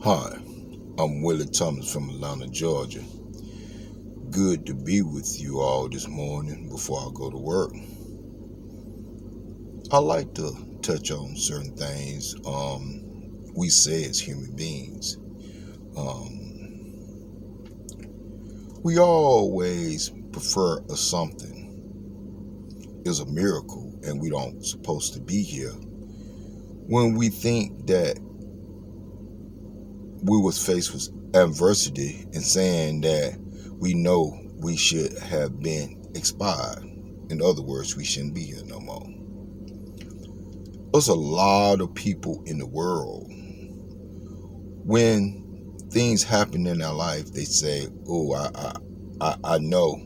Hi, I'm Willie Thomas from Atlanta, Georgia. Good to be with you all this morning before I go to work. I like to touch on certain things we say as human beings. Um, we always prefer a something is a miracle and we don't supposed to be here when we think that we was faced with adversity and saying that we know we should have been expired. In other words, we shouldn't be here no more. There's a lot of people in the world. When things happen in their life, they say, "Oh, I know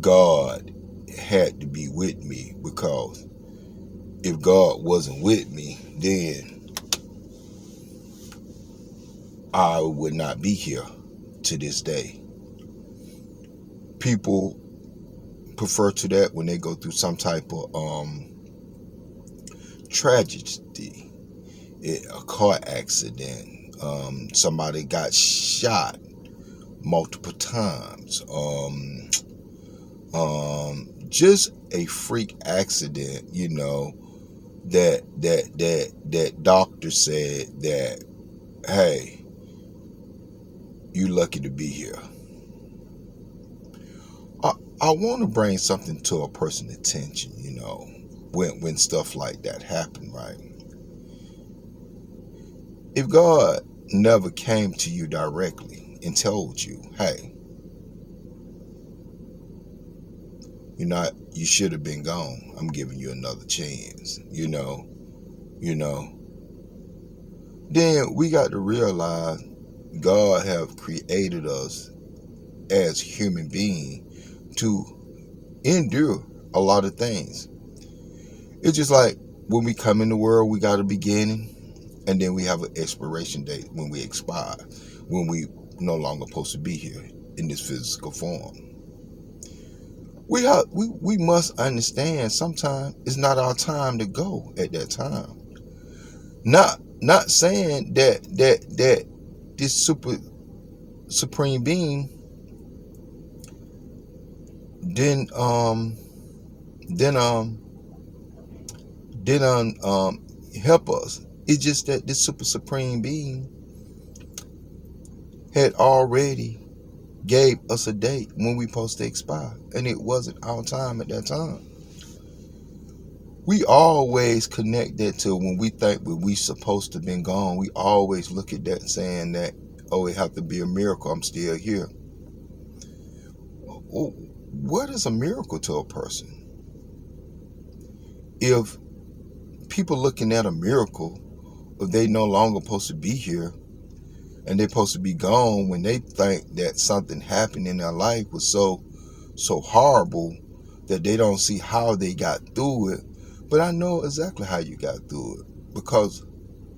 God had to be with me because if God wasn't with me, then I would not be here to this day." People prefer to that when they go through some type of tragedy, a car accident, somebody got shot multiple times, just a freak accident, that doctor said that, hey, you lucky to be here. I, I want to bring something to a person's attention, when stuff like that happen, right? If God never came to you directly and told you, hey, you should have been gone. I'm giving you another chance, you know, then we got to realize God have created us as human beings to endure a lot of things. It's just like when we come in the world, we got a beginning, and then we have an expiration date when we expire, when we no longer supposed to be here in this physical form. We must understand sometimes it's not our time to go at that time. Not saying that this supreme being didn't didn't didn't help us. It's just that this super supreme being had already gave us a date when we supposed to expire, and it wasn't our time at that time. We always connect that to when we think when we supposed to been gone. We always look at that saying that, oh, it have to be a miracle I'm still here. Well, what is a miracle to a person? If people looking at a miracle, if they no longer supposed to be here and they're supposed to be gone, when they think that something happened in their life was so horrible that they don't see how they got through it. But I know exactly how you got through it, because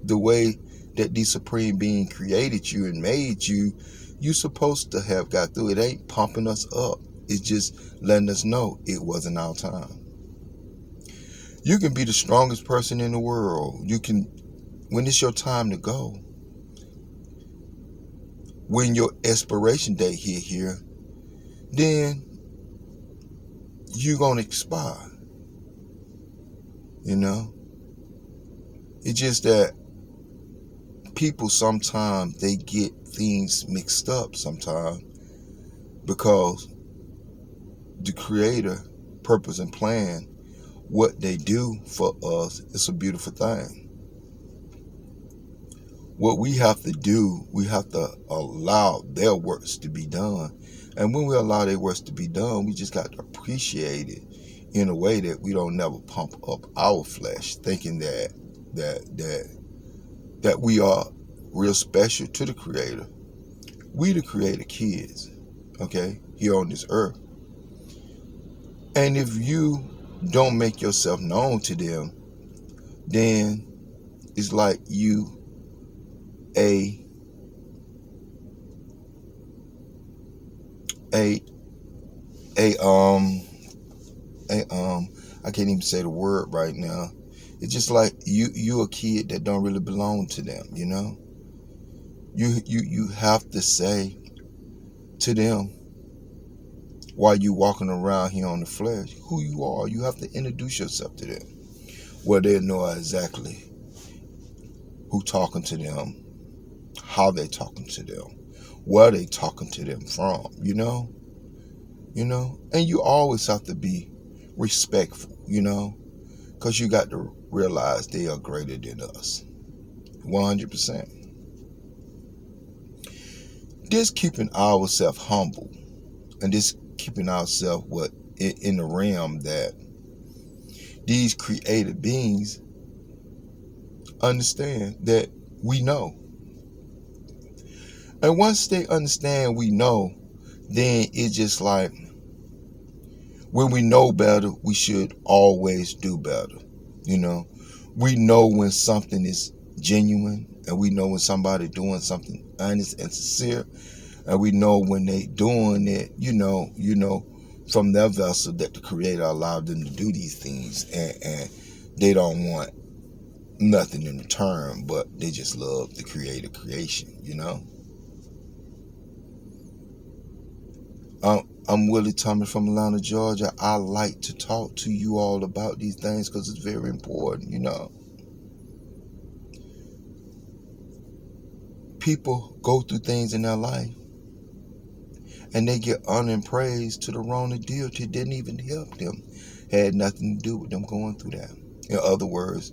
the way that the supreme being created you and made you supposed to have got through it. It ain't pumping us up. It's just letting us know it wasn't our time. You can be the strongest person in the world. You can, when it's your time to go, when your expiration date hit here, then you're gonna expire. It's just that people sometimes they get things mixed up sometimes, because the creator purpose and plan what they do for us is a beautiful thing. What we have to do, we have to allow their works to be done. And when we allow their works to be done, we just got to appreciate it in a way that we don't never pump up our flesh, thinking that we are real special to the creator. We the creator kids, okay, here on this earth. And if you don't make yourself known to them, then it's like you a a a I can't even say the word right now. It's just like you a kid that don't really belong to them. You have to say to them while you walking around here on the flesh who you are. You have to introduce yourself to them where they know exactly who talking to them, how they talking to them, where they talking to them from, and you always have to be respectful, because you got to realize they are greater than us, 100%. Just keeping ourselves humble and just keeping ourselves in the realm that these created beings understand that we know. And once they understand we know, then it's just like when we know better, we should always do better. We know when something is genuine, and we know when somebody doing something honest and sincere, and we know when they doing it, from their vessel that the Creator allowed them to do these things, and they don't want nothing in return, but they just love the Creator creation, I'm Willie Thomas from Atlanta, Georgia. I like to talk to you all about these things because it's very important, People go through things in their life and they get honor and praise to the wrong deity. It didn't even help them. Had nothing to do with them going through that. In other words,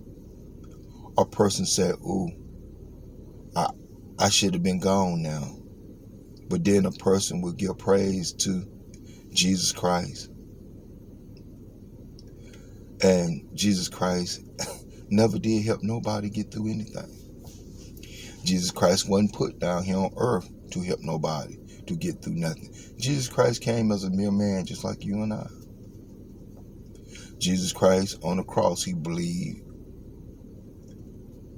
a person said, ooh, I should have been gone now. But then a person would give praise to Jesus Christ. And Jesus Christ never did help nobody get through anything. Jesus Christ wasn't put down here on earth to help nobody to get through nothing. Jesus Christ came as a mere man just like you and I. Jesus Christ on the cross, he believed.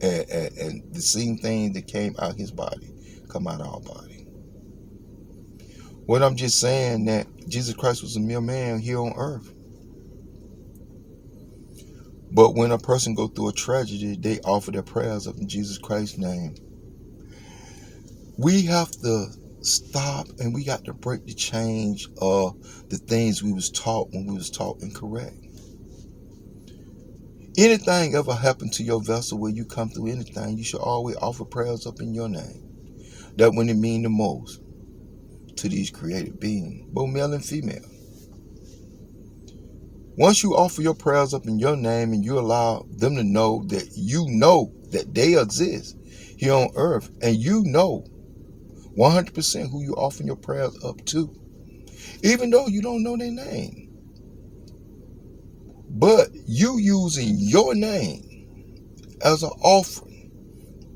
And the same thing that came out his body come out our body. What I'm just saying that Jesus Christ was a mere man here on earth. But when a person go through a tragedy, they offer their prayers up in Jesus Christ's name. We have to stop and we got to break the change of the things we was taught when we was taught incorrect. Anything ever happen to your vessel where you come through anything, you should always offer prayers up in your name. That when it mean the most to these created beings, both male and female. Once you offer your prayers up in your name and you allow them to know that they exist here on earth, and 100% who you offer your prayers up to, even though you don't know their name, but you using your name as an offering,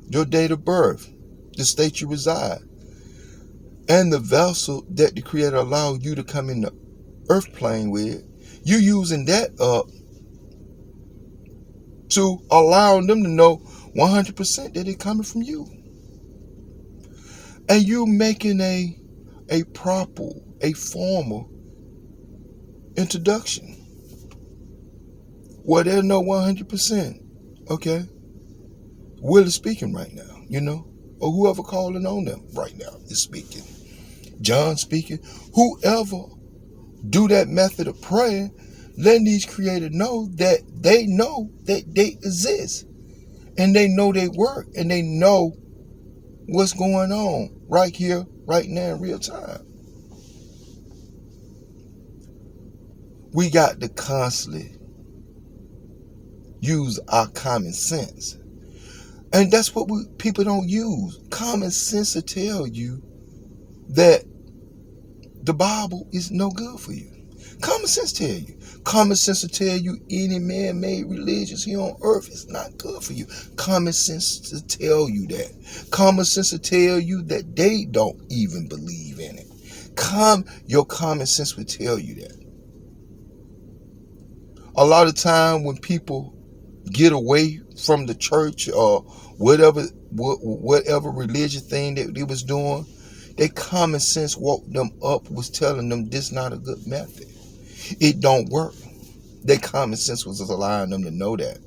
your date of birth, the state you reside, and the vessel that the Creator allowed you to come in the earth plane with, you using that up to allow them to know 100% that it's coming from you. And you making a proper, a formal introduction where they know 100%. Okay? Willie speaking right now, or whoever calling on them right now is speaking. John speaking, whoever do that method of prayer, letting these creators know that they exist, and they know they work, and they know what's going on right here, right now in real time. We got to constantly use our common sense. And that's what people don't use. Common sense to tell you that the Bible is no good for you. Common sense tell you. Common sense to tell you any man-made religions here on earth is not good for you. Common sense to tell you that. Common sense to tell you that they don't even believe in it. Your common sense would tell you that. A lot of time when people get away from the church or whatever religious thing that they was doing, their common sense woke them up, was telling them this not a good method. It don't work. Their common sense was allowing them to know that.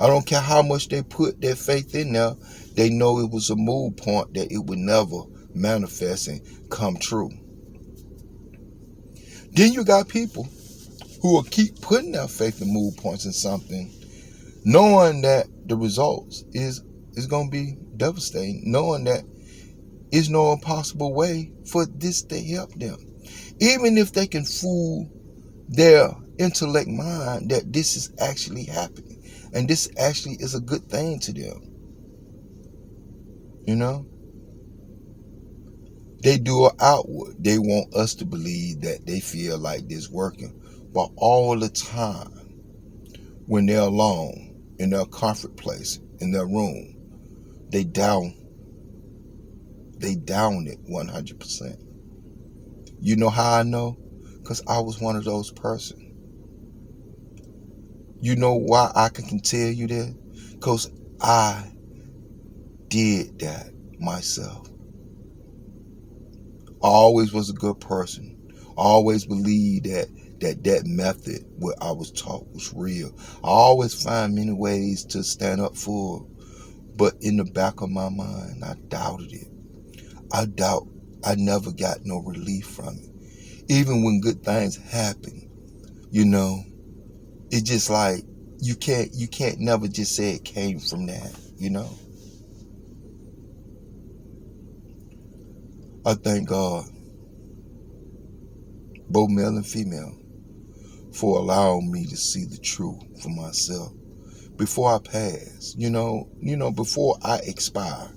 I don't care how much they put their faith in there, They know it was a mood point that it would never manifest and come true. Then you got people who will keep putting their faith and mood points in something, knowing that the results is going to be devastating, knowing that is no possible way for this to help them. Even if they can fool their intellect mind that this is actually happening and this actually is a good thing to them. You know? They do it outward. They want us to believe that they feel like this working. But all the time, when they're alone, in their comfort place, in their room, they down it 100%. You know how I know? Because I was one of those persons. You know why I can tell you that? Because I did that myself. I always was a good person. I always believed that method, what I was taught, was real. I always find many ways to stand up for, but in the back of my mind, I doubted it. I never got no relief from it. Even when good things happen, you know, it's just like you can't never just say it came from that, you know. I thank God, both male and female, for allowing me to see the truth for myself before I pass. You know, before I expire.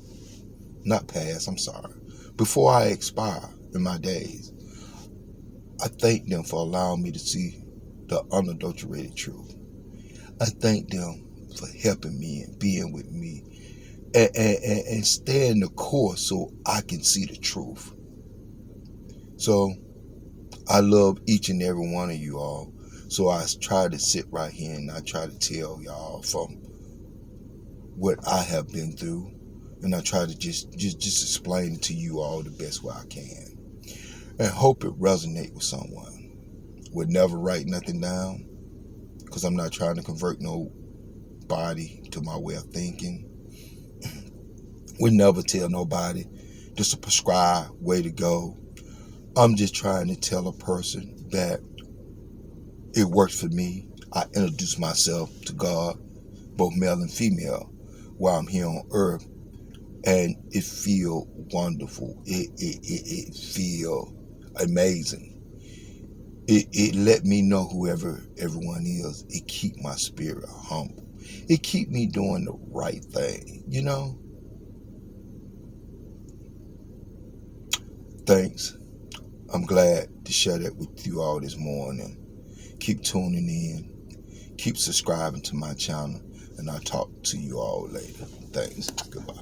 Not pass, I'm sorry. Before I expire in my days. I thank them for allowing me to see the unadulterated truth. I thank them for helping me and being with me and staying the course so I can see the truth. So I love each and every one of you all. So I try to sit right here and I try to tell y'all from what I have been through, and I try to just explain it to you all the best way I can, and hope it resonates with someone. Would never write nothing down because I'm not trying to convert nobody to my way of thinking. Would never tell nobody just a prescribed way to go. I'm just trying to tell a person that it works for me. I introduce myself to God, both male and female, while I'm here on earth, and it feel wonderful. It feel amazing. It let me know whoever everyone is. It keep my spirit humble. It keep me doing the right thing, you know. Thanks. I'm glad to share that with you all this morning. Keep tuning in. Keep subscribing to my channel. And I'll talk to you all later. Thanks. Goodbye.